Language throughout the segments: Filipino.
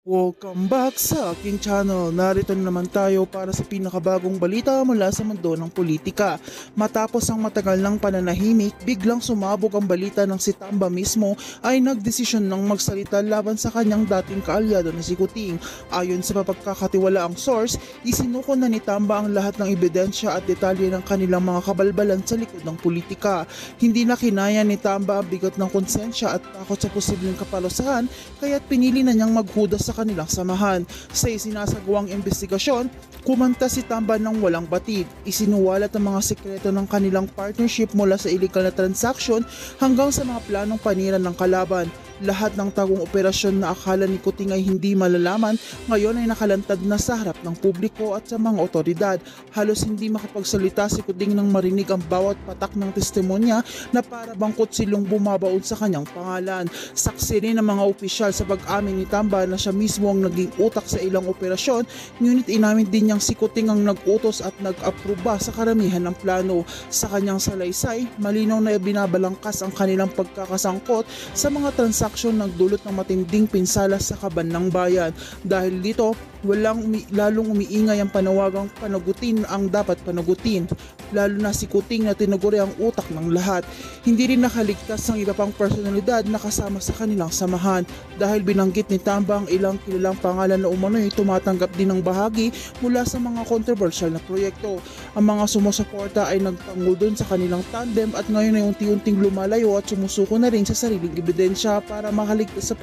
Welcome back sa aking channel. Narito na naman tayo para sa pinakabagong balita mula sa mundo ng politika. Matapos ang matagal ng pananahimik, biglang sumabog ang balita ng si Tamba mismo ay nagdesisyon ng magsalita laban sa kanyang dating kaalyado na si Kuting. Ayon sa mapagkakatiwalaang source, isinuko na ni Tamba ang lahat ng ebidensya at detalye ng kanilang mga kabalbalan sa likod ng politika. Hindi na kinaya ni Tamba ang bigat ng konsensya at takot sa posibleng kaparusahan, kaya't pinili na niyang maghudas sa kanilang samahan. Sa isinasagawang investigasyon, kumanta si Tamba ng walang batid. Isinuwalat ang mga sekreto ng kanilang partnership mula sa illegal na transaction hanggang sa mga planong panira ng kalaban. Lahat ng tagong operasyon na akala ni Kuting ay hindi malalaman, ngayon ay nakalantad na sa harap ng publiko at sa mga otoridad. Halos hindi makapagsalita si Kuting nang marinig ang bawat patak ng testimonya na para bang kutsilong bumabaon sa kanyang pangalan. Saksi rin ang mga opisyal sa pag-amin ni Tamba na siya mismo ang naging utak sa ilang operasyon, ngunit inamin din niyang si Kuting ang nag-utos at nag-aproba sa karamihan ng plano. Sa kanyang salaysay, malinaw na binabalangkas ang kanilang pagkakasangkot sa mga transaksyon nagdulot ng matinding pinsala sa kaban ng bayan. Dahil dito, lalong umiingay ang panawagang panagutin ang dapat panagutin, lalo na si Kuting na tinuguri ang utak ng lahat. Hindi rin nakaligtas ang iba pang personalidad na kasama sa kanilang samahan dahil binanggit ni Tamba ang ilang kilalang pangalan na umano'y tumatanggap din ng bahagi mula sa mga controversial na proyekto. Ang mga sumusuporta ay nagtanggol dun sa kanilang tandem at ngayon ay unti-unting lumalayo at sumusuko na rin sa sariling ebidensya para makaligtas sa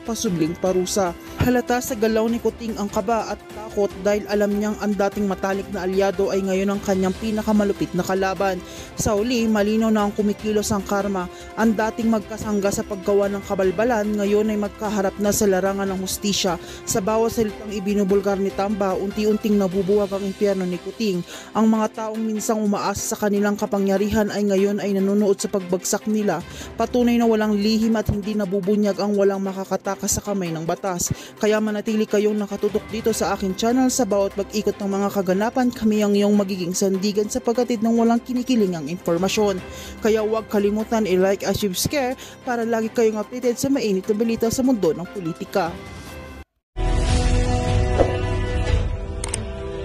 pasubling parusa. Halata sa galaw ni Kuting ang kaba at takot dahil alam niyang ang dating matalik na alyado ay ngayon ang kanyang pinakamalupit na kalaban. Sa uli, malinaw na ang kumikilos ang karma. Ang dating magkasangga sa paggawa ng kabalbalan ngayon ay magkaharap na sa larangan ng hustisya. Sa bawat salitang ibinubulgar ni Tamba, unti-unting nabubuwag ang impyerno ni Kuting. Ang mga taong minsang umaasa sa kanilang kapangyarihan ay ngayon ay nanonood sa pagbagsak nila. Patunay na walang lihim at hindi nabubunyag ang walang makakatakas sa kamay ng batas. Kaya manatili kayong nakatutok dito sa aking channel. Sa bawat pag-ikot ng mga kaganapan, kami ang iyong magiging sandigan sa paghatid ng walang kinikilingang impormasyon. Kaya huwag kalimutan i-like at subscribe para lagi kayong updated sa mainit na balita sa mundo ng politika.